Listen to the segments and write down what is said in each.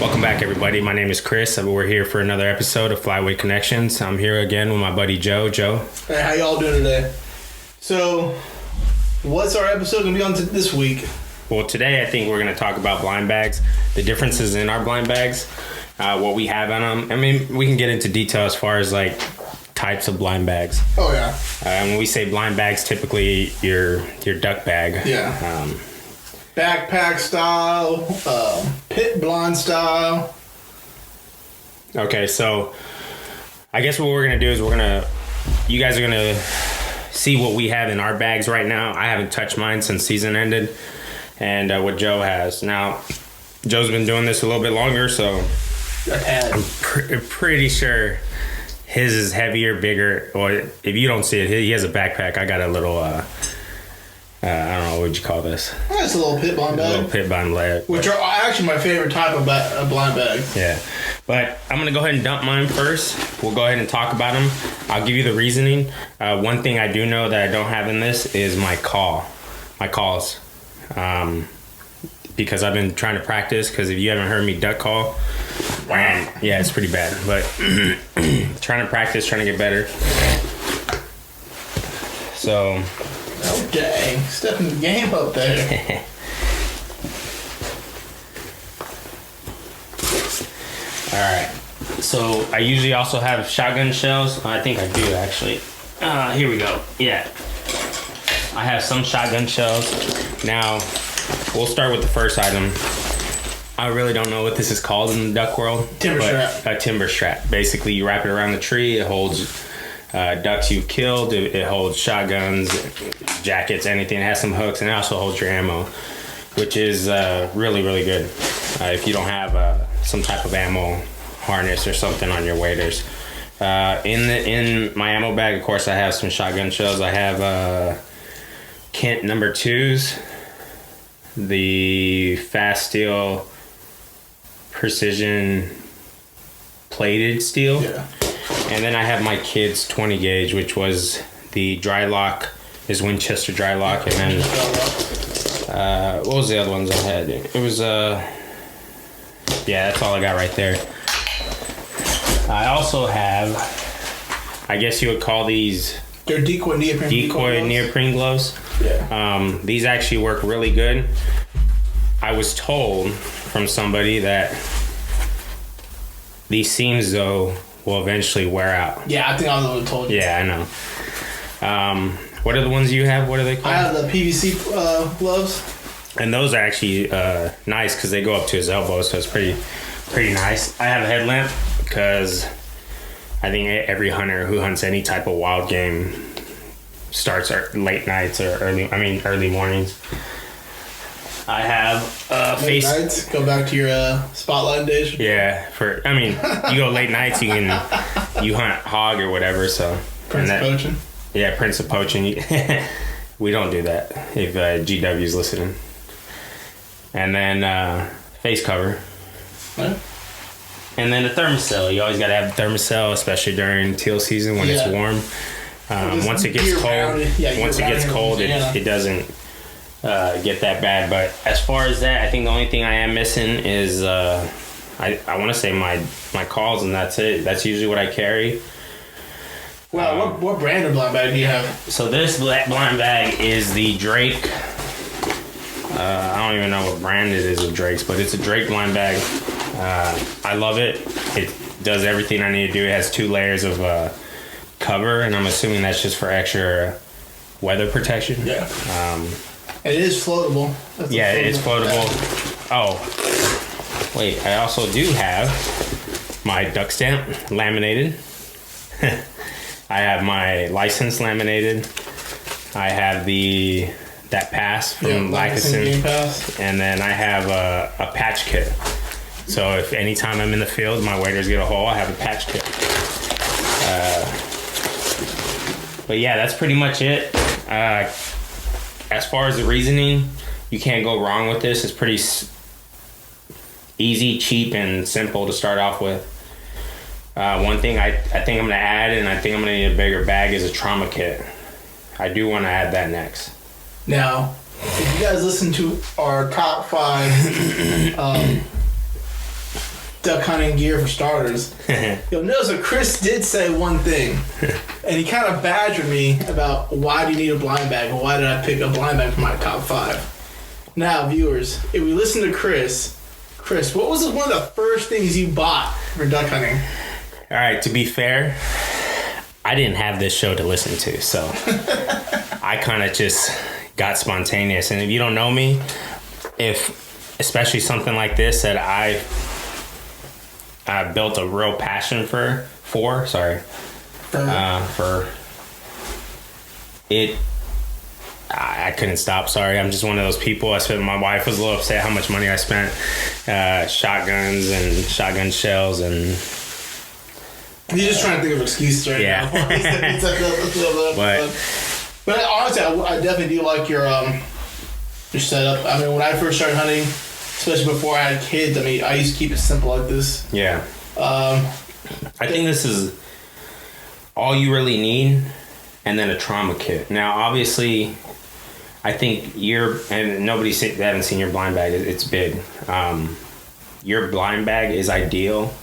Welcome back, everybody. My name is Chris. We're here for another episode of Flyweight Connections. I'm here again with my buddy Joe. Joe. Hey, how y'all doing today? So, what's our episode going to be on this week? Well, today I think we're going to talk about blind bags, the differences in our blind bags, what we have on them. I mean, we can get into detail as far as like types of blind bags. Oh, yeah. When we say blind bags, typically your duck bag. Yeah. Backpack style, pit blind style. Okay, so I guess what we're going to do is you guys are going to see what we have in our bags right now. I haven't touched mine since season ended, and what Joe has. Now, Joe's been doing this a little bit longer, so I'm pretty sure his is heavier, bigger, or if you don't see it, he has a backpack. I got a little, I don't know, what would you call this? It's a little pit blind bag. A little pit blind bag. Which are actually my favorite type of blind bag. Yeah. But I'm going to go ahead and dump mine first. We'll go ahead and talk about them. I'll give you the reasoning. One thing I do know that I don't have in this is my calls. Because I've been trying to practice, because if you haven't heard me duck call, yeah, it's pretty bad. But trying to practice, trying to get better. So... Oh, dang. Stepping the game up there. Alright. So, I usually also have shotgun shells. I think I do, actually. Here we go. Yeah. I have some shotgun shells. Now, we'll start with the first item. I really don't know what this is called in the duck world. Timber strap. A timber strap. Basically, you wrap it around the tree. It holds... ducks you've killed. It holds shotguns, jackets, anything. It has some hooks, and it also holds your ammo, which is really, really good if you don't have some type of ammo harness or something on your waders. In my ammo bag, of course, I have some shotgun shells. I have Kent number 2s, the fast steel precision plated steel. Yeah. And then I have my kids' 20 gauge, which was the dry lock, is Winchester dry lock. And then, what was the other ones I had? It was, yeah, that's all I got right there. I also have, I guess you would call these... They're decoy neoprene gloves. Yeah. These actually work really good. I was told from somebody that these seams, though, will eventually wear out. Yeah, I think I was the one who told you. Yeah, I know. What are the ones you have? What are they called? I have the PVC gloves. And those are actually nice because they go up to his elbows, so it's pretty nice. I have a headlamp because I think every hunter who hunts any type of wild game starts late nights or early mornings. I have late nights. Go back to your spotlight days. Yeah, you go late nights. You hunt hog or whatever. So Prince of Poaching. Yeah, Prince of Poaching. We don't do that if GW's listening. And then face cover. What? And then a thermocell. You always got to have a thermocell, especially during teal season when it's warm. Once it gets cold, it doesn't get that bad. But as far as that, I think the only thing I am missing is I want to say my calls, and that's it. That's usually what I carry. Wow, what brand of blind bag do you have? So this blind bag is the Drake. I don't even know what brand it is of Drake's, but it's a Drake blind bag. I love it. It does everything I need to do. It has 2 layers of cover, and I'm assuming that's just for extra weather protection. Yeah. It is floatable. It is floatable. Oh, wait, I also do have my duck stamp laminated. I have my license laminated. I have that pass from Lackasen. And then I have a patch kit. So if anytime I'm in the field, my waders get a hole, I have a patch kit. But yeah, that's pretty much it. As far as the reasoning, you can't go wrong with this. It's pretty easy, cheap, and simple to start off with. One thing I think I'm going to add, and I think I'm going to need a bigger bag, is a trauma kit. I do want to add that next. Now, if you guys listen to our top 5 duck hunting gear for starters. You'll notice that Chris did say one thing, and he kind of badgered me about why do you need a blind bag, and why did I pick a blind bag for my top 5. Now, viewers, if we listen to Chris, what was one of the first things you bought for duck hunting? All right, to be fair, I didn't have this show to listen to, so I kind of just got spontaneous. And if you don't know me, especially something like this that I built a real passion for it, I couldn't stop. Sorry, I'm just one of those people. My wife was a little upset how much money I spent, shotguns and shotgun shells, and you're just trying to think of excuses right now. But honestly, I definitely do like your setup. I mean, when I first started hunting, especially before I had kids, I mean, I used to keep it simple like this. Yeah. I think this is all you really need, and then a trauma kit. Now, obviously, I think and they haven't seen your blind bag. It's big. Your blind bag is ideal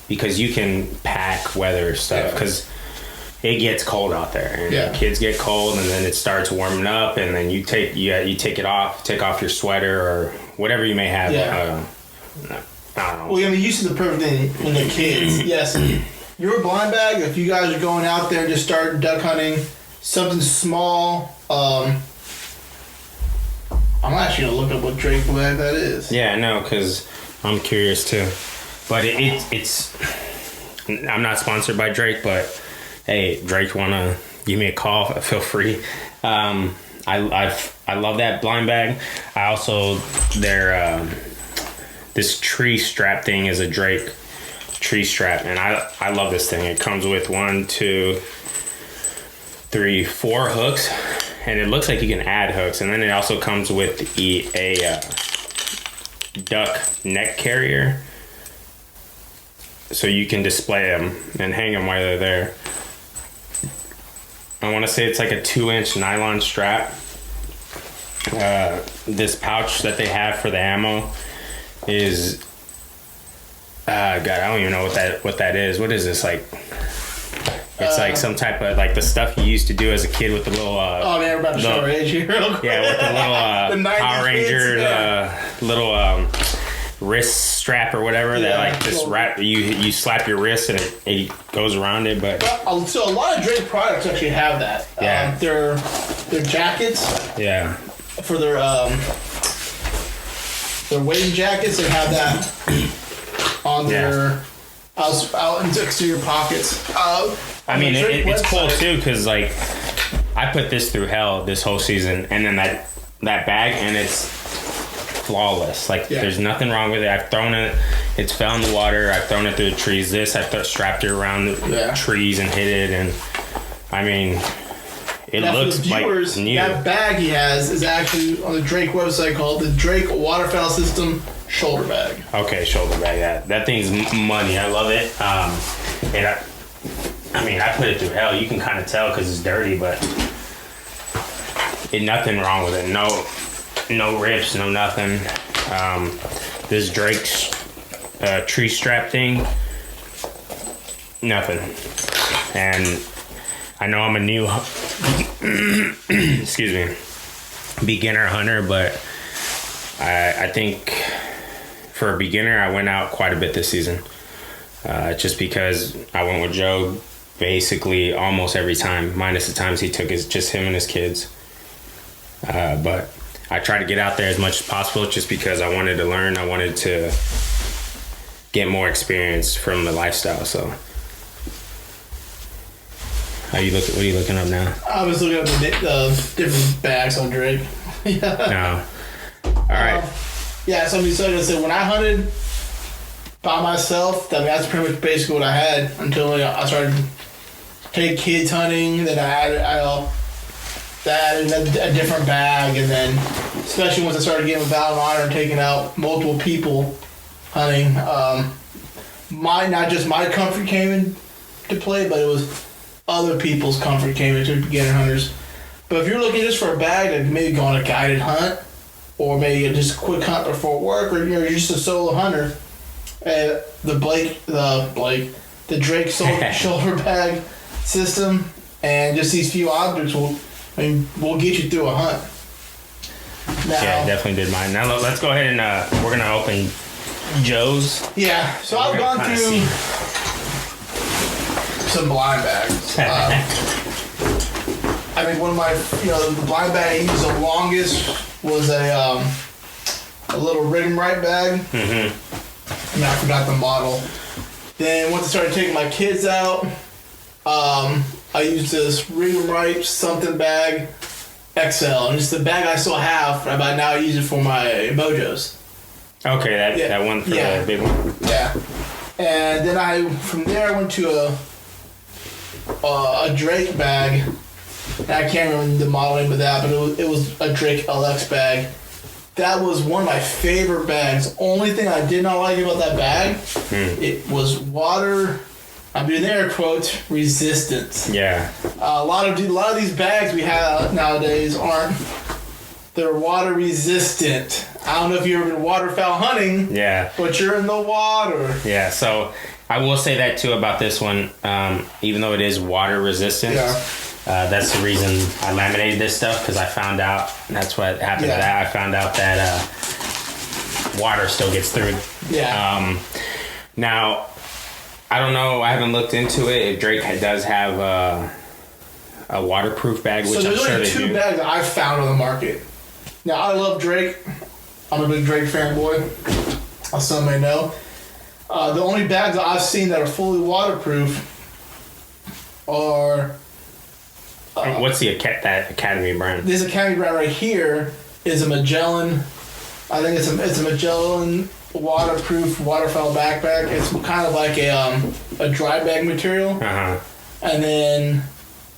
because you can pack weather stuff because it gets cold out there, and kids get cold, and then it starts warming up, and then you take it off, take off your sweater or whatever you may have. I don't know. Well, I mean, you said the perfect thing when the kids. Yes, your blind bag. If you guys are going out there and just start duck hunting, something small. I'm actually gonna look up what Drake bag that is. Yeah, no, because I'm curious too. But it's. I'm not sponsored by Drake, but hey, Drake wanna give me a call? Feel free. I love that blind bag. I also this tree strap thing is a Drake tree strap, and I love this thing. It comes with 1, 2, 3, 4 hooks, and it looks like you can add hooks, and then it also comes with a duck neck carrier, so you can display them and hang them while they're there. I want to say it's like a 2-inch nylon strap. This pouch that they have for the ammo is God, I don't even know what that is. What is this, like? It's like some type of like the stuff you used to do as a kid with the little we're about to show our age here real quick. Yeah, with the little Power Ranger little wrist strap or whatever that like just wrap you slap your wrist and it goes around it. But so a lot of Drake products actually have that. Yeah. Their jackets. Yeah. For their wading jackets, they have that on their out into your pockets. I mean, it's cool too because like I put this through hell this whole season, and then that bag, and it's flawless. Like there's nothing wrong with it. I've thrown it. It's fell in the water. I've thrown it through the trees. I strapped it around the trees and hit it, and I mean. It looks viewers, like new. That bag he has is actually on the Drake website called the Drake Waterfowl System Shoulder Bag. Okay, shoulder bag. That thing's money. I love it. And I mean, I put it through hell. You can kind of tell because it's dirty, but nothing wrong with it. No rips, no nothing. This Drake's tree strap thing, nothing. And I know I'm a new, beginner hunter, but I think for a beginner, I went out quite a bit this season. Just because I went with Joe basically almost every time, minus the times he took just him and his kids. But I try to get out there as much as possible just because I wanted to learn. I wanted to get more experience from the lifestyle, so. What are you looking up now? I was looking up the different bags on Drake. No. All right. So I'm just going to say, when I hunted by myself, I mean, that's pretty much basically what I had until I started taking kids hunting. Then I added a different bag, and then especially once I started getting a Valor Honor and taking out multiple people hunting, not just my comfort came into play, but it was other people's comfort came into beginner hunters. But if you're looking just for a bag to maybe go on a guided hunt, or maybe just a quick hunt before work, or you're just a solo hunter, the Drake shoulder bag system, and just these few objects will get you through a hunt. Now, yeah, definitely did mine. Now let's go ahead and we're gonna open Joe's. Yeah, so I've gone through some blind bags. I think one of my, the blind bag I used the longest was a little Rig 'em Right bag. Mm-hmm. And I forgot the model. Then once I started taking my kids out, I used this Rig 'em Right something bag XL, and it's the bag I still have. But now I use it for my mojos. Okay, that one for the big one. Yeah, and then from there I went to a Drake bag. And I can't remember the model name of that, but it was a Drake LX bag. That was one of my favorite bags. Only thing I did not like about that bag, it was water. I'm doing air quotes, resistance. Yeah. A lot of these bags we have nowadays they're water resistant. I don't know if you've ever been waterfowl hunting. Yeah. But you're in the water. Yeah. So I will say that too about this one. Even though it is water resistant. Yeah. That's the reason I laminated this stuff, because I found out that's what happened to that. I found out that water still gets through. Yeah. Now, I don't know. I haven't looked into it. If Drake does have a waterproof bag, which I'm sure they do. So there's only two bags I've found on the market. Now, I love Drake. I'm a big Drake fanboy, as some may know. The only bags that I've seen that are fully waterproof are... what's that Academy brand? This Academy brand right here is a Magellan. I think it's a Magellan waterproof waterfowl backpack. It's kind of like a dry bag material. Uh-huh. And then,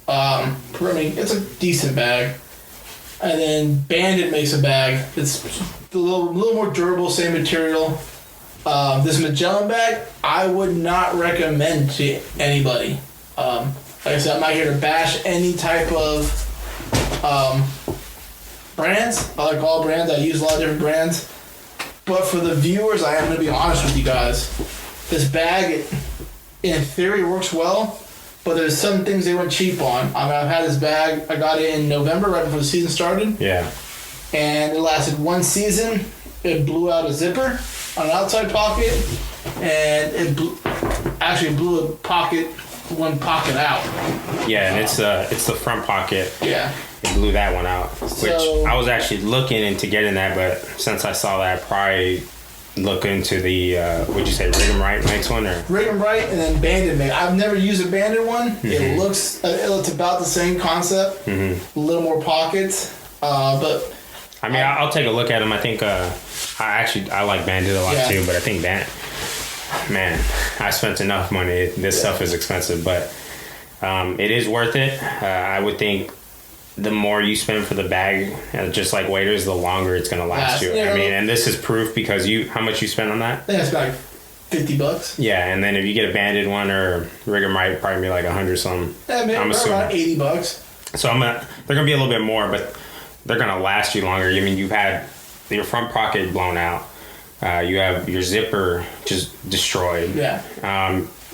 it's a decent bag. And then Bandit makes a bag that's a little more durable, same material. This Magellan bag, I would not recommend to anybody. Like I said, I'm not here to bash any type of brands. I like all brands. I use a lot of different brands. But for the viewers, I am going to be honest with you guys. This bag, in theory, works well, but there's some things they went cheap on. I mean, I've had this bag. I got it in November, right before the season started. Yeah. And it lasted one season. It blew out a zipper on an outside pocket, and it blew a pocket. One pocket out. Yeah, and it's the front pocket. Yeah. It blew that one out. Which I was actually looking into getting that, but since I saw that, I'd probably look into the would you say Rig 'em Right makes one, or Rig 'em Right, and then Bandit make. I've never used a Bandit one. Mm-hmm. It looks about the same concept. Mm-hmm. A little more pockets, but I mean, I'll take a look at them. I think I like Bandit a lot too, but I think man, I spent enough money. This stuff is expensive, but it is worth it. I would think the more you spend for the bag, just like waders, the longer it's going to last you. I mean, and this is proof because how much you spent on that? I think it's like $50. Yeah, and then if you get a Banded one or Rig 'em Right, probably be like 100 something. Yeah, maybe around $80. So they're going to be a little bit more, but they're going to last you longer. I mean, you've had your front pocket blown out. You have your zipper just destroyed. Yeah.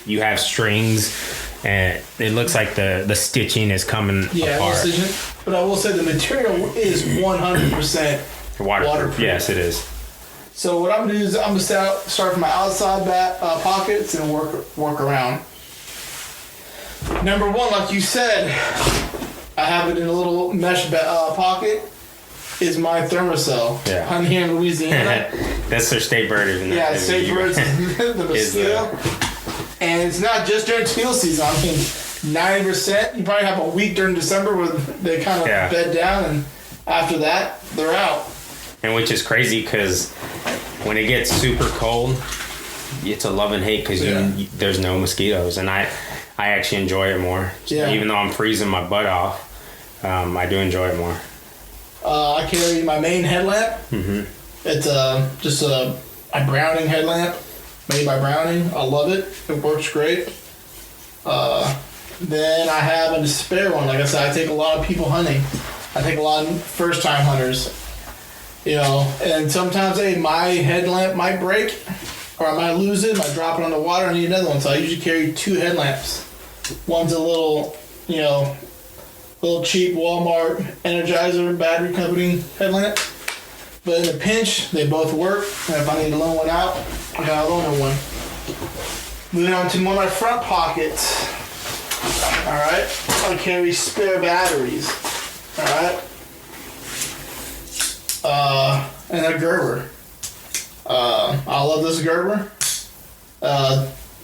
You have strings, and it looks like the stitching is coming apart. But I will say the material is 100% waterproof. Yes, it is. So what I'm going to do is I'm going to start from my outside pockets and work around. Number one, like you said, I have it in a little mesh pocket. Is my thermocell. Yeah. I'm here in Louisiana. That's their state bird. State bird, the mosquito. And it's not just during teal season. I mean, 90%. You probably have a week during December where they kind of bed down, and after that, they're out. And which is crazy because when it gets super cold, it's a love and hate because there's no mosquitoes, and I actually enjoy it more. Yeah. Even though I'm freezing my butt off, I do enjoy it more. I carry my main headlamp. Mm-hmm. It's just a Browning headlamp made by Browning. I love it. It works great. Then I have a spare one. Like I said, I take a lot of people hunting. I take a lot of first-time hunters. And sometimes my headlamp might break. or I might lose it, I might drop it on the water, I need another one. So I usually carry 2 headlamps. One's a little, little cheap Walmart Energizer battery company headlamp. But in a pinch, they both work. And if I need to loan one out, I gotta loan one. Moving on to one of my front pockets. Alright. I carry spare batteries. Alright. And a Gerber. I love this Gerber.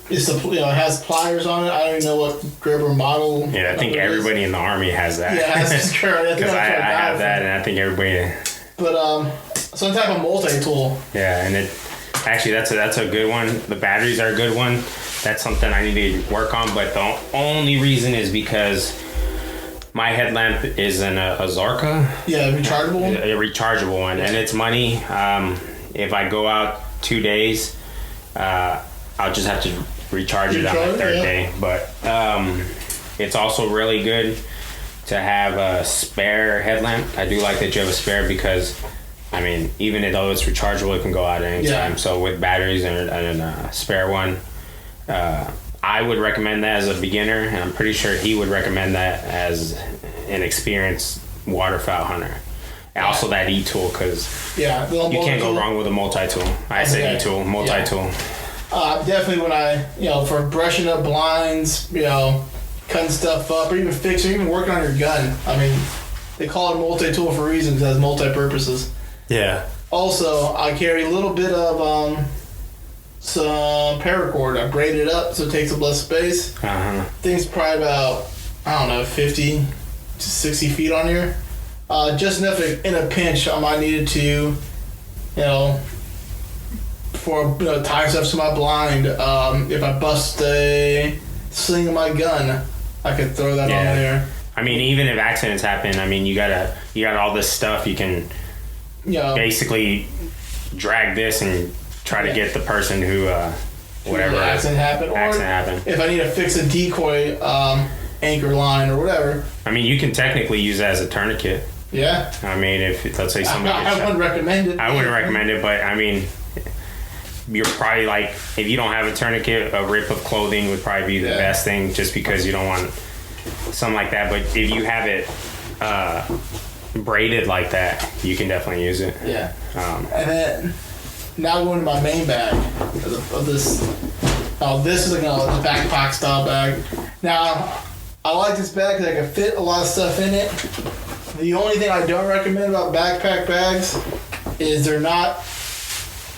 It has pliers on it. I don't even know what Gerber model. Yeah, I think everybody in the Army has that. Yeah, it has this Gerber. Because I have that, and I think everybody. But some type of multi-tool. Yeah, and that's a good one. The batteries are a good one. That's something I need to work on. But the only reason is because my headlamp is a Zarka. Yeah, rechargeable one. A rechargeable one, and it's money. If I go out 2 days, I'll just have to recharge it on the third day. But it's also really good to have a spare headlamp. I do like that you have a spare because, I mean, even though it's rechargeable, it can go out at any time. So with batteries and a spare one, I would recommend that as a beginner, and I'm pretty sure he would recommend that as an experienced waterfowl hunter. And also that E-tool, because you can't go wrong with a multi-tool. I say E-tool, multi-tool. Definitely when I, for brushing up blinds, cutting stuff up, or even fixing, or even working on your gun. I mean, they call it multi-tool for a reason because it has multi-purposes. Yeah. Also, I carry a little bit of some paracord. I braid it up so it takes up less space. I think it's probably about, 50 to 60 feet on here. Just enough in a pinch I might need it to, tie stuff to my blind. If I bust a sling of my gun, I could throw that on there. I mean, even if accidents happen, I mean, you got all this stuff you can basically drag this and try to get the person who whatever accident happened. If I need to fix a decoy anchor line or whatever. I mean, you can technically use that as a tourniquet. Yeah. I mean, if let's say somebody I wouldn't recommend it. I wouldn't recommend it, but I mean, you're probably like, if you don't have a tourniquet, a rip of clothing would probably be the best thing, just because you don't want something like that. But if you have it braided like that, you can definitely use it. Yeah. And then now going to my main bag of this. Oh, this is like a backpack style bag. Now, I like this bag because I can fit a lot of stuff in it. The only thing I don't recommend about backpack bags is they're not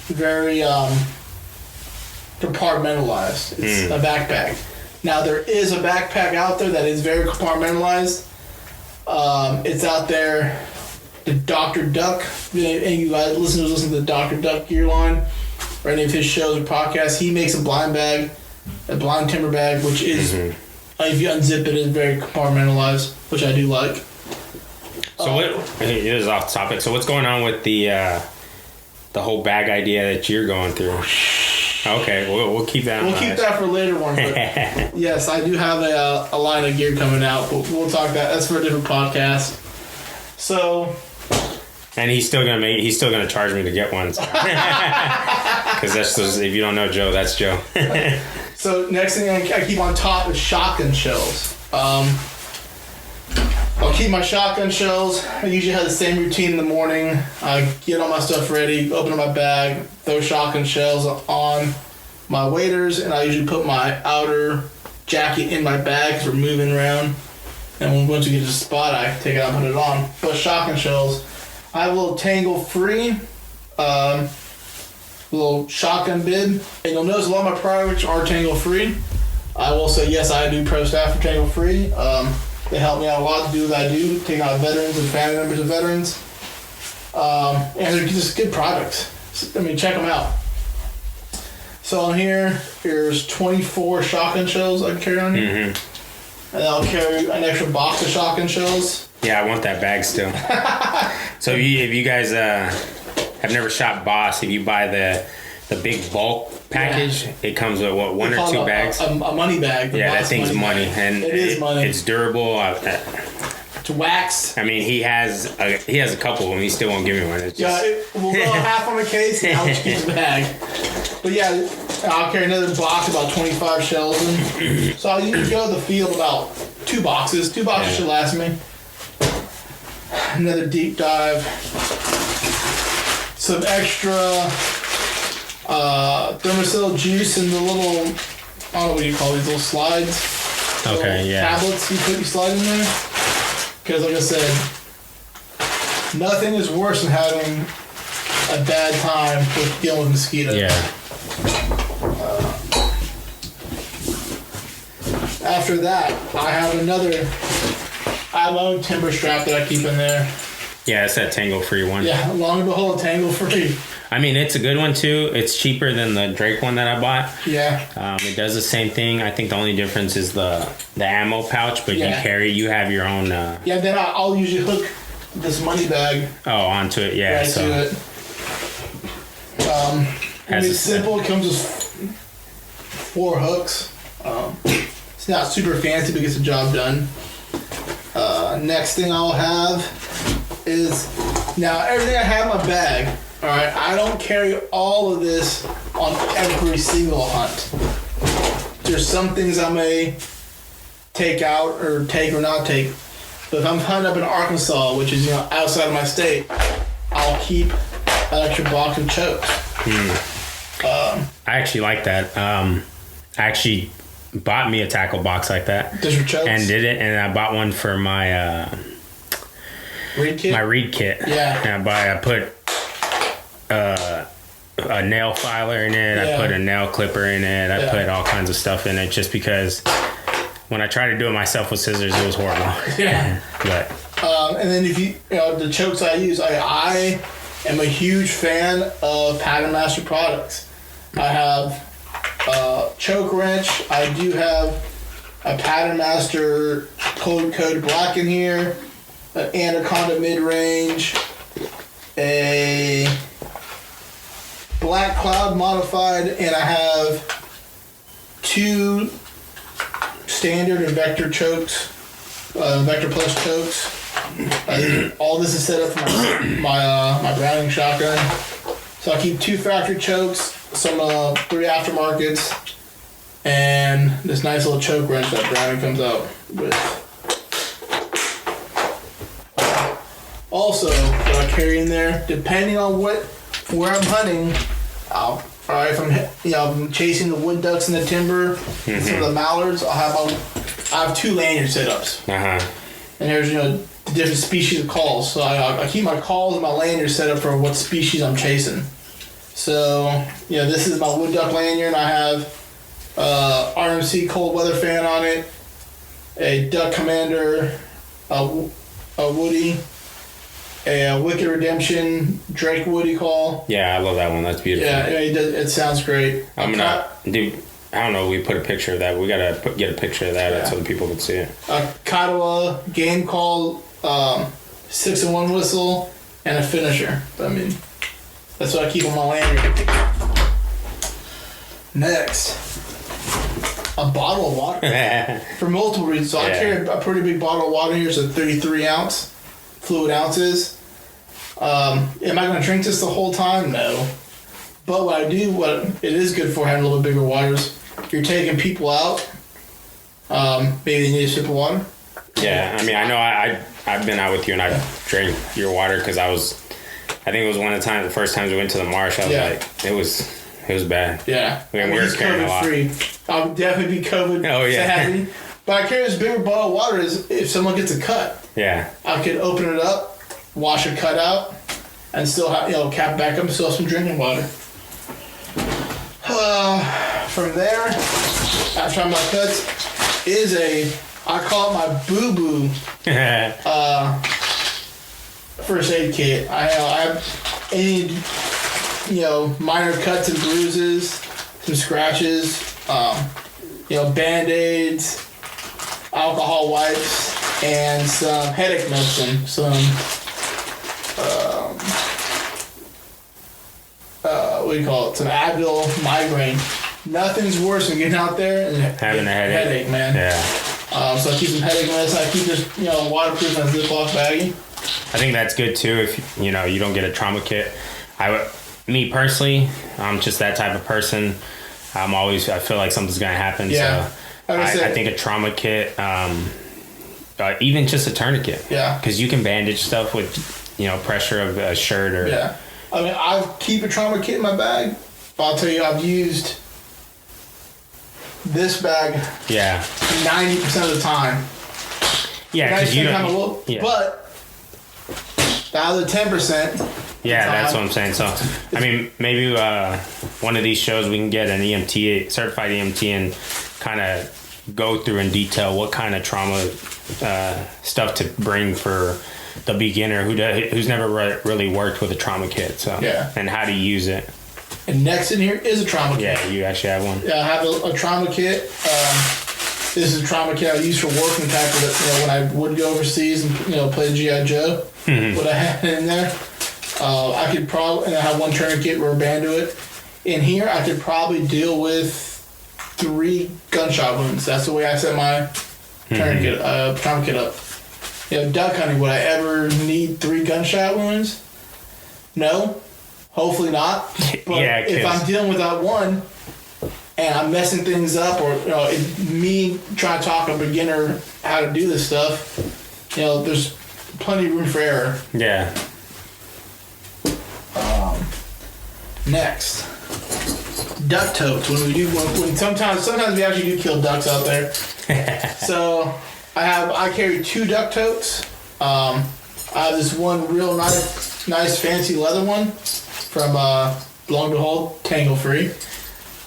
very compartmentalized. It's a backpack. Now, there is a backpack out there that is very compartmentalized. It's out there. The Dr. Duck. Any of you guys listen to the Dr. Duck gear line or any of his shows or podcasts, he makes a blind bag, a blind timber bag, which is, if you unzip it, it's very compartmentalized, which I do like. So it is off topic. So what's going on with the whole bag idea that you're going through? Okay, we'll keep that. We'll keep that for later one. But yes, I do have a line of gear coming out, but we'll talk that's for a different podcast. So. And he's still gonna charge me to get one. Because that's if you don't know Joe, that's Joe. So next thing I keep on top is shotgun shells. I'll keep my shotgun shells. I usually have the same routine in the morning. I get all my stuff ready, open up my bag, throw shotgun shells on my waders, and I usually put my outer jacket in my bag because we're moving around. And once we get to the spot, I take it out and put it on. But shotgun shells, I have a little tangle free, little shotgun bib, and you'll notice a lot of my products are tangle free. I will say yes, I do pro staff for tangle free. They help me out a lot to do what I do, taking out veterans and family members of veterans. And they're just good products. I mean, check them out. So on here, there's 24 shotgun shells I can carry on here. And I'll carry an extra box of shotgun shells. Yeah, I want that bag still. So if you guys have never shot Boss, if you buy the big bulk package, it comes with one or two bags. A money bag. Yeah, that thing's money. And it is money. It's durable. It's waxed. I mean, he has a couple of them. He still won't give me one. We'll go half on the case and I'll just keep the bag. But yeah, I'll carry another box, about 25 shells in. So I'll usually go to the field about 2 boxes. 2 boxes should last me. Another deep dive. Some extra Thermocell juice in the little, I don't know what you call these, little slides. Okay, little yeah. tablets you slide in there. Because like I said, nothing is worse than having a bad time with dealing with mosquitoes. Yeah. After that, I have my own timber strap that I keep in there. Yeah, it's that tangle-free one. Yeah, long and behold, tangle free. I mean, it's a good one, too. It's cheaper than the Drake one that I bought. Yeah. It does the same thing. I think the only difference is the ammo pouch, but you have your own... Yeah, then I'll usually hook this money bag onto it, yeah. right to it. It's simple. It comes with 4 hooks. It's not super fancy, but gets the job done. Next thing I'll have is, now everything I have in my bag, alright, I don't carry all of this on every single hunt. There's some things I may take out or take or not take. But if I'm hunting up in Arkansas, which is outside of my state, I'll keep an extra box of chokes. I actually like that. I actually bought me a tackle box like that. Just for chokes? And did it, and I bought one for my reed kit. My reed kit. Yeah. And I put a nail filer in it. Yeah. I put a nail clipper in it. I put all kinds of stuff in it just because when I tried to do it myself with scissors, it was horrible. Yeah. But and then if you the chokes I use, I am a huge fan of Pattern Master products. I have choke wrench. I do have a Pattern Master code black in here, an Anaconda mid-range, a Black Cloud modified, and I have 2 standard and Vector chokes, Vector Plus chokes. All this is set up for my Browning shotgun. So I keep 2 factory chokes, some 3 aftermarkets, and this nice little choke wrench that Browning comes out with. Also, what I carry in there, depending on where I'm hunting, if I'm chasing the wood ducks in the timber, and some of the mallards, I have 2 lanyard setups. And there's the different species of calls. So I keep my calls and my lanyard set up for what species I'm chasing. So this is my wood duck lanyard. I have RMC cold weather fan on it, a Duck Commander, a Woody, a Wicked Redemption Drake Woody call. yeah, I love that one. That's beautiful. Yeah, it sounds great. I don't know. We put a picture of that. We gotta get a picture of that so the people can see it. A Katawa game call, 6-in-1 whistle, and a finisher. I mean, that's what I keep on my lanyard. Next, a bottle of water for multiple reasons. So I carry a pretty big bottle of water here. So 33 ounce fluid ounces. Am I going to drink this the whole time? No. But what it is good for having a little bit bigger waters. You're taking people out. Maybe they need a sip of water. Yeah, I mean, I know I've been out with you and I drank your water because I think it was the first times we went to the marsh. I was like, it was bad. Yeah. I mean, we were carrying a lot. Free. I'll definitely be COVID savvy. But I carry this bigger bottle of water if someone gets a cut. Yeah. I could open it up, wash a cut out, and still have, cap back up and still have some drinking water. From there, after my cuts, is I call it my boo-boo first aid kit. I have any, minor cuts and bruises, some scratches, Band-Aids, alcohol wipes, and some headache medicine, some some Advil migraine. Nothing's worse than getting out there and having a headache, man. Yeah. So I keep some headache medicine. I keep this, waterproof in a Ziploc baggie. I think that's good too. If you don't get a trauma kit, me personally, I'm just that type of person. I feel like something's gonna happen. Yeah. So I think a trauma kit, even just a tourniquet. Yeah. Because you can bandage stuff with, pressure of a shirt or. Yeah. I mean, I keep a trauma kit in my bag, but I'll tell you, I've used this bag. Yeah. 90% of the time. Yeah, because you don't. But out of the 10%. Yeah, that's what I'm saying. So, I mean, maybe one of these shows we can get an EMT, certified EMT, and kind of go through in detail what kind of trauma stuff to bring for the beginner who's never really worked with a trauma kit. So, yeah, and how to use it. And next in here is a trauma kit. Yeah, you actually have one. Yeah, I have a trauma kit. This is a trauma kit I use for working tackle. When I would go overseas and play G.I. Joe, what I had in there. I could probably, and I have one tourniquet rubber band to it. In here, I could probably deal with 3 gunshot wounds. That's the way I set my tourniquet, trauma kit up. Duck hunting, would I ever need 3 gunshot wounds? No, hopefully not. But yeah, if I'm dealing with that one and I'm messing things up, or me trying to talk a beginner how to do this stuff, there's plenty of room for error. Yeah. Next, duck totes. When sometimes we actually do kill ducks out there. So I carry 2 duck totes. I have this one real nice fancy leather one from Long and Behold, Tangle Free.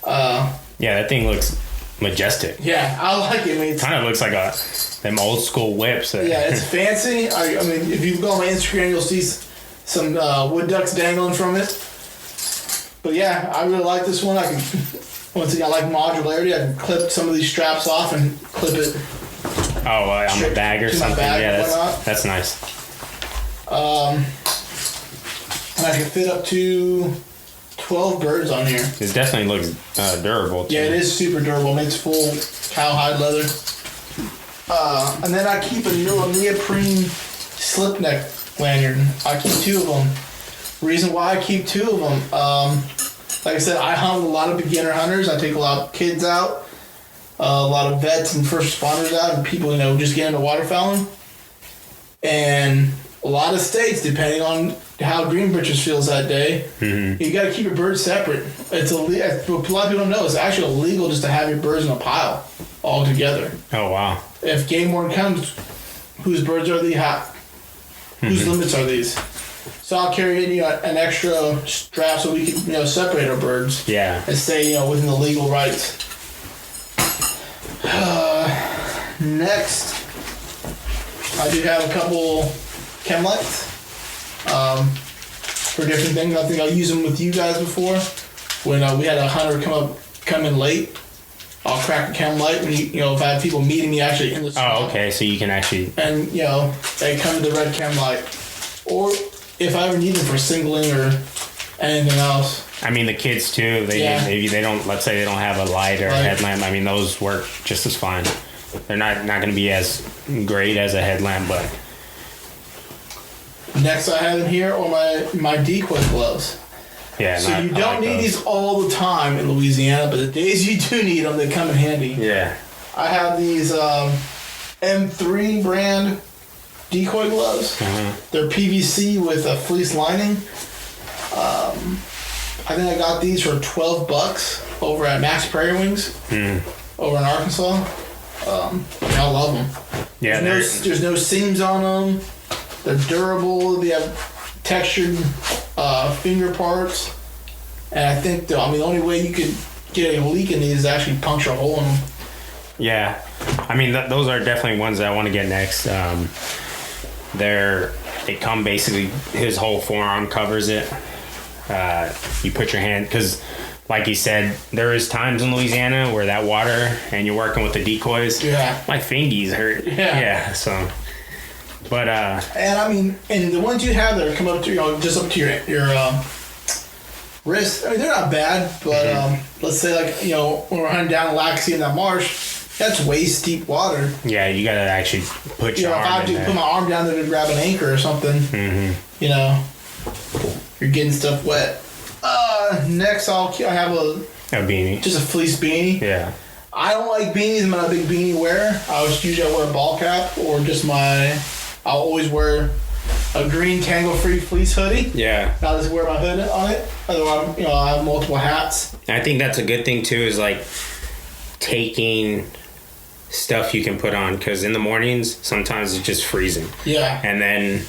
Yeah, that thing looks majestic. Yeah, I like it. I mean, it kind of looks like them old school whips. Yeah, it's fancy. I mean, if you go on my Instagram, you'll see some wood ducks dangling from it. But yeah, I really like this one. Once again, I like modularity. I can clip some of these straps off and clip it. Oh, on the bag or something. Yeah, that's nice. And I can fit up to 12 birds on here. It definitely looks durable too. Yeah, it is super durable. It's full cowhide leather. And then I keep a neoprene slip neck lanyard. I keep 2 of them. Reason why I keep 2 of them, like I said, I hunt with a lot of beginner hunters. I take a lot of kids out, a lot of vets and first responders out, and people just get into waterfowling. And a lot of states, depending on how Greenbritches feels that day, you got to keep your birds separate. It's illegal. What a lot of people don't know, it's actually illegal just to have your birds in a pile all together. Oh wow! If game warden comes, whose birds are these? Whose limits are these? So I'll carry in an extra strap so we can separate our birds. Yeah. And stay within the legal rights. Next, I do have a couple chem lights for different things. I think I'll use them with you guys before. When we had a hunter come in late, I'll crack a chem light when if I have people meeting me actually in the spot. Oh, okay. So you can actually. And they come to the red chem light, or if I ever need them for singling or anything else. I mean, the kids too. Maybe they don't. Let's say they don't have a light or a headlamp. I mean, those work just as fine. They're not going to be as great as a headlamp, but. Next, I have in here are my decoy gloves. Yeah. So you don't need these all the time in Louisiana, but the days you do need them, they come in handy. Yeah. I have these M3 brand decoy gloves. They're PVC with a fleece lining. I think I got these for $12 over at Max Prairie Wings over in Arkansas. I love them. Yeah, there's no seams on them. They're durable. They have textured finger parts. And I think the only way you could get a leak in these is actually puncture a hole in them. Yeah. I mean, those are definitely ones that I want to get next. They come basically, his whole forearm covers it. You put your hand, because like you said, there is times in Louisiana where that water and you're working with the decoys. Yeah. My fingies hurt. Yeah. So, but and I mean, and the ones you have that come up to just up to your wrist. I mean, they're not bad, but let's say when we're hunting down Laxey in that marsh, that's waist deep water. Yeah, you gotta actually put your arm. If I have to put my arm down there to grab an anchor or something, you're getting stuff wet. Next, I have A beanie. just a fleece beanie. Yeah. I don't like beanies. I'm not a big beanie wearer. I wear a ball cap or just I'll always wear a green tangle-free fleece hoodie. Yeah. I'll just wear my hood on it. Otherwise, I have multiple hats. I think that's a good thing too. Is like taking stuff you can put on, because in the mornings sometimes it's just freezing. Yeah. And then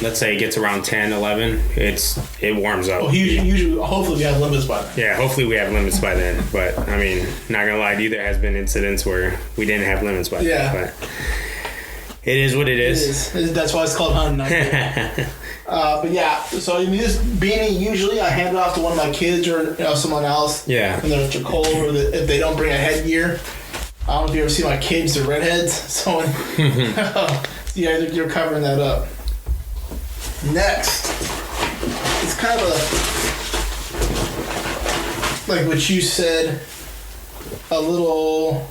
let's say it gets around 10, 11, it warms up. Well, usually, hopefully we have limits by then. Yeah, hopefully we have limits by then. But I mean, not gonna lie to you, there has been incidents where we didn't have limits by then. But it is what it is. That's why it's called hunting. But yeah, so I mean, this beanie, usually I hand it off to one of my kids or someone else. Yeah. And they're cold, or if they don't bring a headgear. I don't know if you ever see my kids, they're redheads. So yeah, you're covering that up. Next, it's kind of like what you said, a little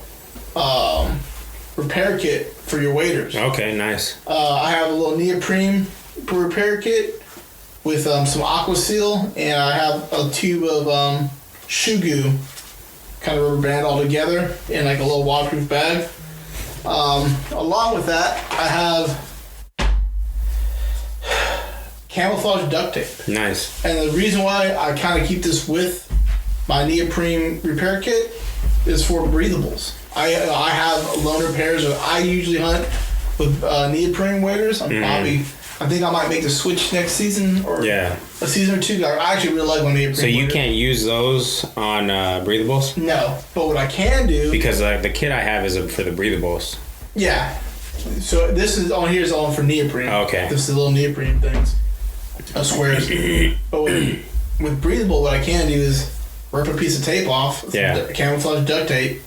repair kit for your waders. Okay, nice. I have a little neoprene repair kit with some aqua seal, and I have a tube of shoe goo, kind of rubber band all together in like a little waterproof bag. Along with that, I have camouflage duct tape. Nice. And the reason why I kind of keep this with my neoprene repair kit is for breathables. I have loaner pairs. I usually hunt with neoprene waders. I think I might make the switch next season or a season or two. I actually really like my neoprene. So you can't use those on breathables? No, but what I can do, because the kit I have is for the breathables. Yeah. So this is on here is all for neoprene. Okay. This is the little neoprene things. Squares. But with breathable, what I can do is rip a piece of tape off, camouflage duct tape,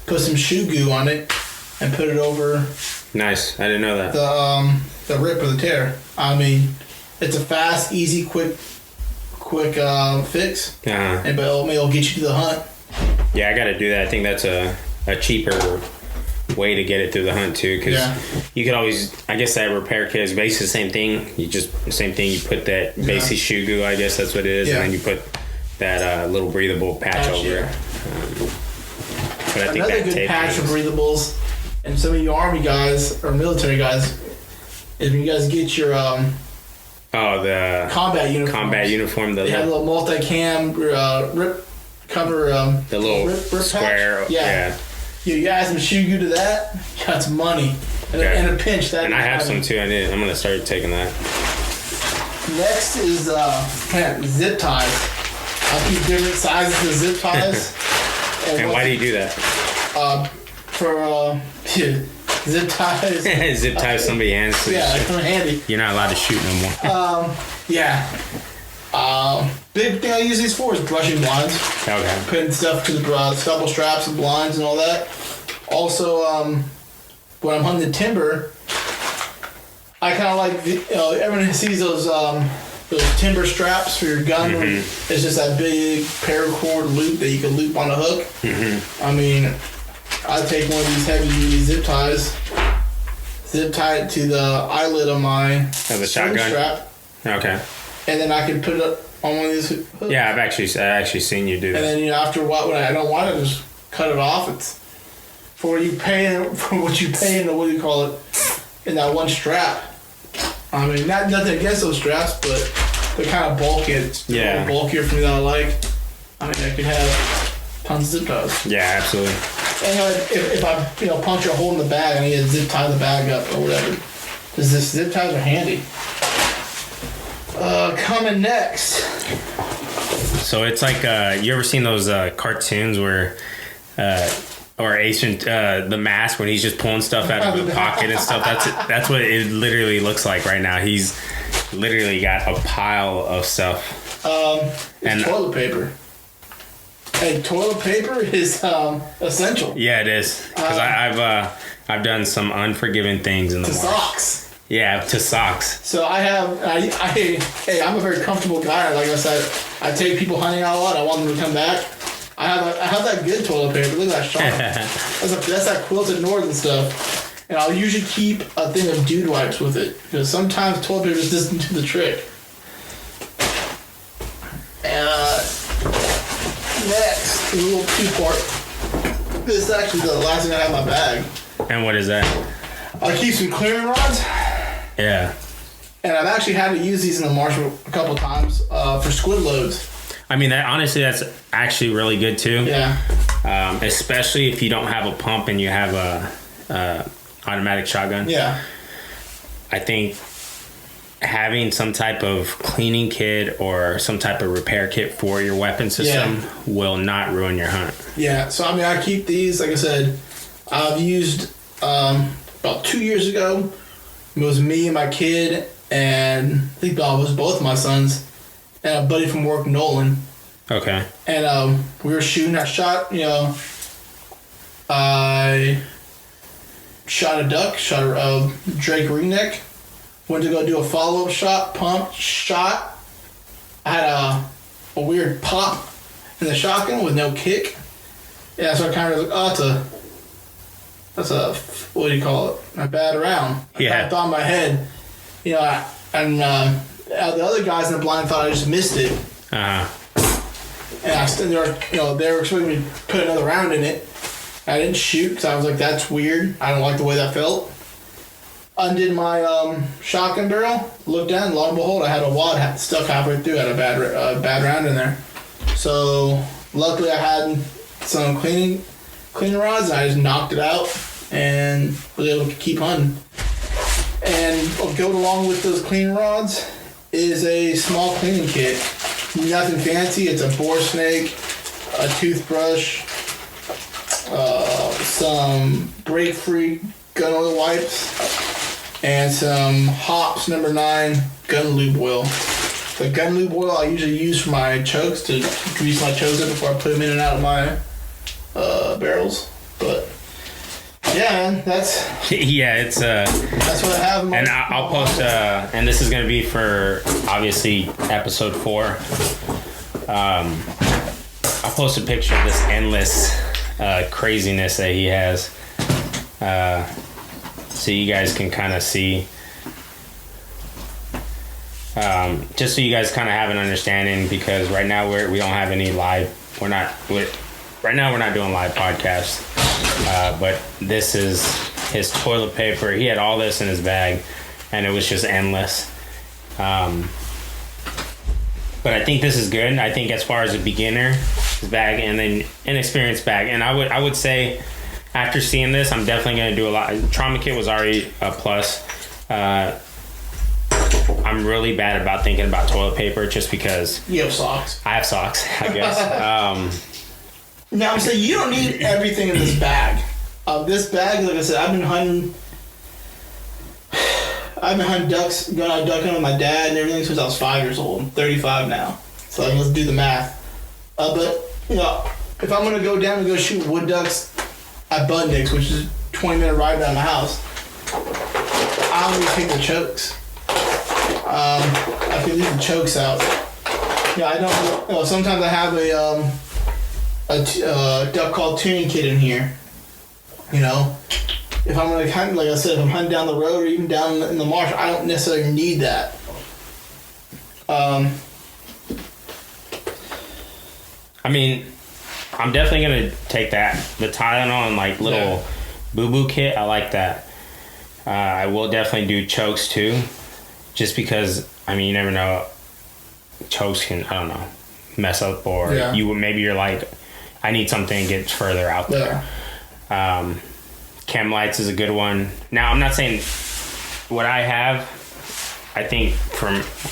put some shoe goo on it, and put it over. Nice. I didn't know that. The rip or the tear. I mean, it's a fast, easy, quick fix. And but it'll get you to the hunt. Yeah, I got to do that. I think that's a cheaper way to get it through the hunt too, because you could always, I guess that repair kit is basically the same thing. You put that basic shoe goo, I guess that's what it is, and then you put that little breathable patch over it. But I think another good patch for breathables, and some of you Army guys or military guys, is when you guys get your the combat uniform. They have a little multi-cam rip cover. The little rip square. Patch. Yeah. You add some shoe goo to that, that's money. And a pinch. That. And I have some too. I'm going to start taking that. Next is zip ties. I keep different sizes of zip ties. And why do you do that? For zip ties. Zip ties somebody hands to. Yeah, they come handy. You're not allowed to shoot no more. Big thing I use these for is brushing blinds. Okay. Putting stuff to the stubble straps and blinds and all that. Also, when I'm hunting timber, I kind of like everyone sees those timber straps for your gun. Mm-hmm. It's just that big paracord loop that you can loop on a hook. Mm-hmm. I mean, I take one of these heavy-duty zip ties, zip tie it to the eyelid of my shotgun strap. Okay. And then I can put it up on one of these hooks. Yeah, I've actually seen you do that. And then after a while, when I don't want it, just cut it off. It's for what you pay in the in that one strap. I mean, nothing against those straps, but they're kind of bulky. It's a little bulkier for me than I like. I mean, I could have tons of zip ties. Yeah, absolutely. And if I puncture a hole in the bag, I need to zip tie the bag up or whatever. Because this zip ties are handy. Coming next. So it's like you ever seen those cartoons where or Agent the Mask when he's just pulling stuff out of the pocket and stuff? That's what it literally looks like right now. He's literally got a pile of stuff. It's toilet paper. Hey, toilet paper is essential. Yeah, it is. Because I've done some unforgiving things in the morning. Socks. Yeah, to socks. So I'm a very comfortable guy. Like I said, I take people hunting out a lot. I want them to come back. I have that good toilet paper. Look at that sharp. That's that quilted Northern stuff. And I'll usually keep a thing of dude wipes with it, because sometimes toilet paper just doesn't do the trick. Next, a little two-part. This is actually the last thing I have in my bag. And what is that? I keep some clearing rods. Yeah. And I've actually had to use these in the marsh a couple times for squid loads. I mean, honestly, that's actually really good too. Yeah. Especially if you don't have a pump and you have a automatic shotgun. Yeah. I think having some type of cleaning kit or some type of repair kit for your weapon system will not ruin your hunt. Yeah. So, I mean, I keep these, like I said, I've used about 2 years ago. It was me and my kid, and I think it was both my sons, and a buddy from work, Nolan. Okay. And we were shooting. I shot, I shot a duck, shot a Drake ringneck. Went to go do a follow-up shot, pumped, shot. I had a weird pop in the shotgun with no kick. Yeah, so I kind of was like, oh, that's a, what do you call it? A bad round. I thought in my head, the other guys in the blind thought I just missed it. Uh-huh. And I stood there, they were expecting me to put another round in it. I didn't shoot because I was like, that's weird. I don't like the way that felt. Undid my shotgun barrel, looked down, lo and behold, I had a wad stuck halfway through. I had a bad round in there. So luckily I had some cleaning rods, and I just knocked it out and was able to keep hunting. And what goes along with those cleaning rods is a small cleaning kit. Nothing fancy. It's a boar snake, a toothbrush, some break-free gun oil wipes, and some Hops No. 9 gun lube oil. The gun lube oil I usually use for my chokes, to grease my chokes up before I put them in and out of my barrels. But yeah, man, that's it's that's what I have. In my, and I'll post and this is gonna be for obviously episode 4. I'll post a picture of this endless craziness that he has, so you guys can kind of see, just so you guys kind of have an understanding, because right now we don't have any live. Right now we're not doing live podcasts, but this is his toilet paper. He had all this in his bag, and it was just endless. But I think this is good. I think as far as a beginner bag and then inexperienced bag, and I would say after seeing this, I'm definitely going to do a lot. Trauma kit was already a plus. I'm really bad about thinking about toilet paper just because you have socks. I have socks, I guess. Now I'm saying you don't need everything in this bag. This bag, like I said, I've been hunting ducks, going out duck hunting with my dad and everything since I was 5 years old. I'm 35 now, so let's do the math. But if I'm gonna go down and go shoot wood ducks at Bundix, which is a 20-minute ride down my house, I only take the chokes. I can leave the chokes out. Yeah, I don't. Sometimes I have a duck call tuning kit in here. If I'm gonna hunt, like I said, if I'm hunting down the road or even down in the marsh, I don't necessarily need that. I mean, I'm definitely gonna take that. The Tylenol and like little boo-boo kit, I like that. I will definitely do chokes too, just because you never know. Chokes can, I don't know, mess up, or maybe you're like, I need something to get further out there. Chem lights is a good one. Now, I'm not saying what I have. I think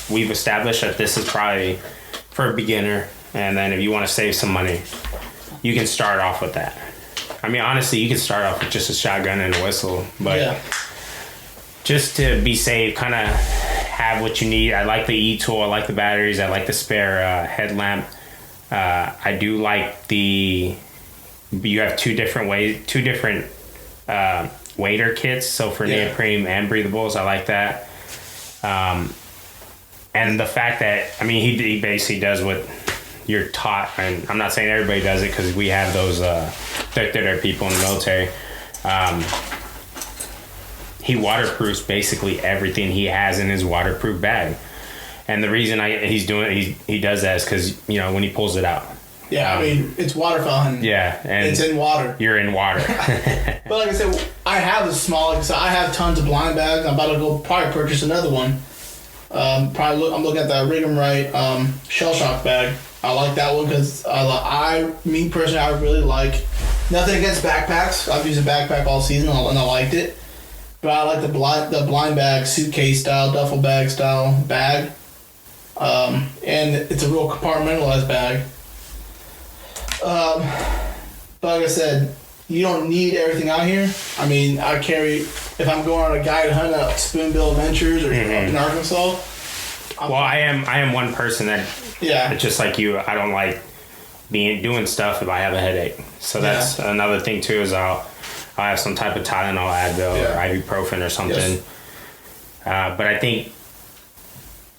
we've established that this is probably for a beginner, and then if you want to save some money, you can start off with that. Honestly, you can start off with just a shotgun and a whistle, but just to be safe, kind of have what you need. I like the E-tool. I like the batteries. I like the spare headlamp. I do like you have two different wader kits. So for neoprene and breathables, I like that. And the fact that, he basically does what you're taught. And I'm not saying everybody does it, because we have those, there are people in the military. He waterproofs basically everything he has in his waterproof bag. And the reason he does that is because, when he pulls it out, Yeah, I mean, it's waterfowl hunting. Yeah, and it's in water. You're in water. But like I said, I have a small. So I have tons of blind bags. I'm about to go probably purchase another one. I'm looking at that Rig 'em Right shell shock bag. I like that one because me personally, I really like. Nothing against backpacks. I've used a backpack all season and I liked it. But I like the blind bag, suitcase style, duffel bag style bag. And it's a real compartmentalized bag. But like I said, you don't need everything out here. I mean, I carry, if I'm going on a guided hunt at Spoonbill Adventures or up in Arkansas. I am one person that, just like you, I don't like doing stuff if I have a headache. So that's another thing too, is I'll have some type of Tylenol, Advil, or ibuprofen or something. Yes. But I think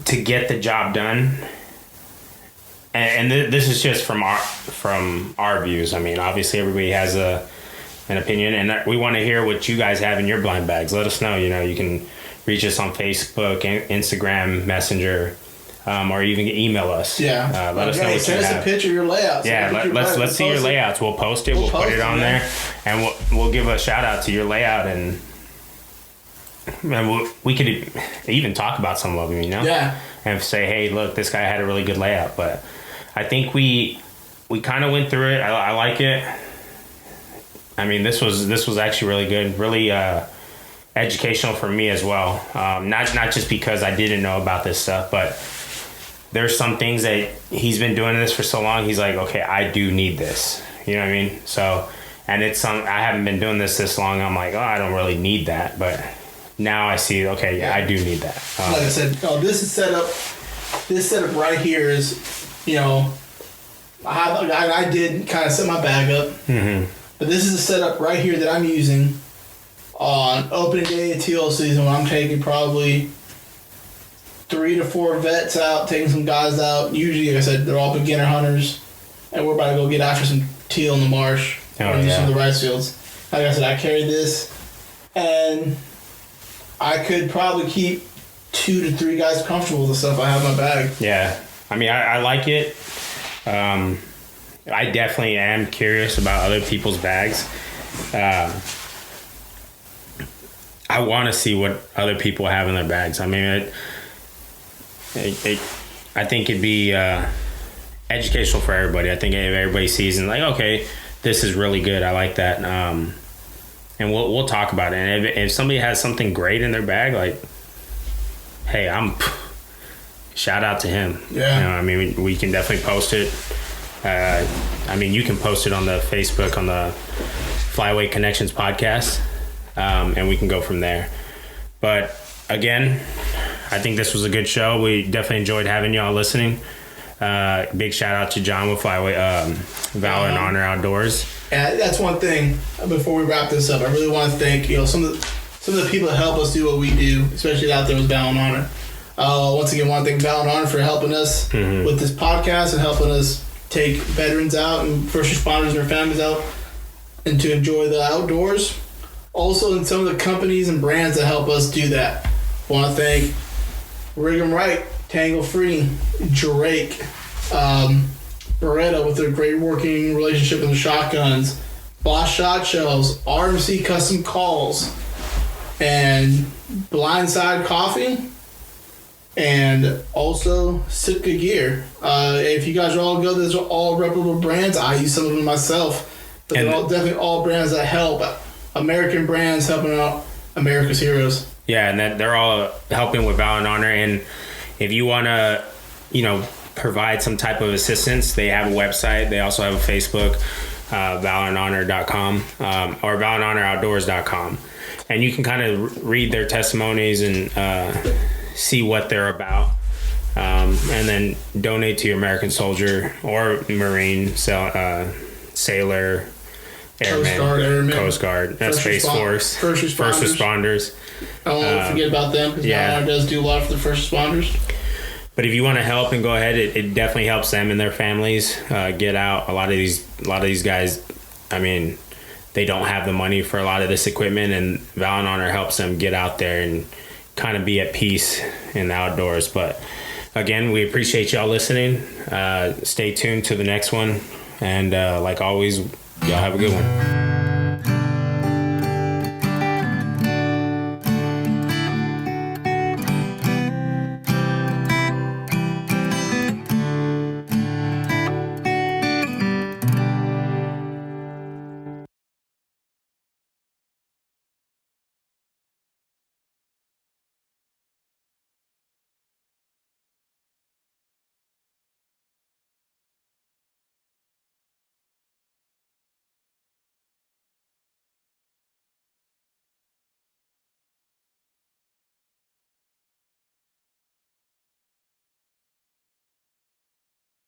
to get the job done, and this is just from our views. I mean, obviously everybody has an opinion, and we want to hear what you guys have in your blind bags. Let us know. You can reach us on Facebook, Instagram, Messenger, or even email us. Yeah. Let us know what you send us have. a picture of your layouts. Yeah, let's see your layouts. We'll post it. We'll put it on there, and we'll give a shout out to your layout, and we could even talk about some of them, Yeah. And say, hey, look, this guy had a really good layout. But I think we kind of went through it. I like it. I mean, this was actually really good, really educational for me as well. Not just because I didn't know about this stuff, but there's some things that he's been doing this for so long. He's like, okay, I do need this. You know what I mean? So, and I haven't been doing this long. I'm like, oh, I don't really need that, but now I see, okay, yeah, I do need that. Like I said, this setup right here is, I did kind of set my bag up, but this is a setup right here that I'm using on opening day of teal season when I'm taking probably 3 to 4 vets out, taking some guys out. Usually, like I said, they're all beginner hunters, and we're about to go get after some teal in the marsh or do some of the rice fields. Like I said, I carry this, and I could probably keep 2 to 3 guys comfortable with the stuff I have in my bag. Yeah. I mean, I like it. I definitely am curious about other people's bags. I want to see what other people have in their bags. I mean, I think it'd be educational for everybody. I think if everybody sees and like, okay, this is really good. I like that. And we'll talk about it. And if somebody has something great in their bag, like, hey, shout out to him. Yeah. I mean, we can definitely post it. I mean, you can post it on the Facebook on the Flyway Connections podcast, and we can go from there. But again, I think this was a good show. We definitely enjoyed having y'all listening. Big shout out to John with Flyway, Valor and Honor Outdoors. And that's one thing. Before we wrap this up, I really want to thank some of the people that help us do what we do, especially out there with Valor and Honor. Once again, I want to thank Valor and Honor for helping us with this podcast and helping us take veterans out and first responders and their families out and to enjoy the outdoors. Also, and some of the companies and brands that help us do that. I want to thank Rig 'em Right, Tangle Free, Drake, Beretta with their great working relationship with the shotguns, Boss Shot Shells, RMC Custom Calls, and Blindside Coffee, and also Sitka Gear. If you guys all go, those are all reputable brands. I use some of them myself, but they're definitely all brands that help. American brands helping out America's heroes. Yeah, and that they're all helping with Valor and Honor. And if you want to, provide some type of assistance, they have a website. They also have a Facebook, valorandhonor.com, or valorandhonoroutdoors.com. And you can kind of read their testimonies and see what they're about. And then donate to your American soldier or Marine, sailor, Airman, Coast Guard, Space Force, first responders. I won't forget about them because Valor does do a lot for the first responders. But if you want to help and go ahead, it definitely helps them and their families get out. A lot of these guys, I mean, they don't have the money for a lot of this equipment, and Valor and Honor helps them get out there and kind of be at peace in the outdoors. But again, we appreciate y'all listening. Stay tuned to the next one. And like always, y'all have a good one.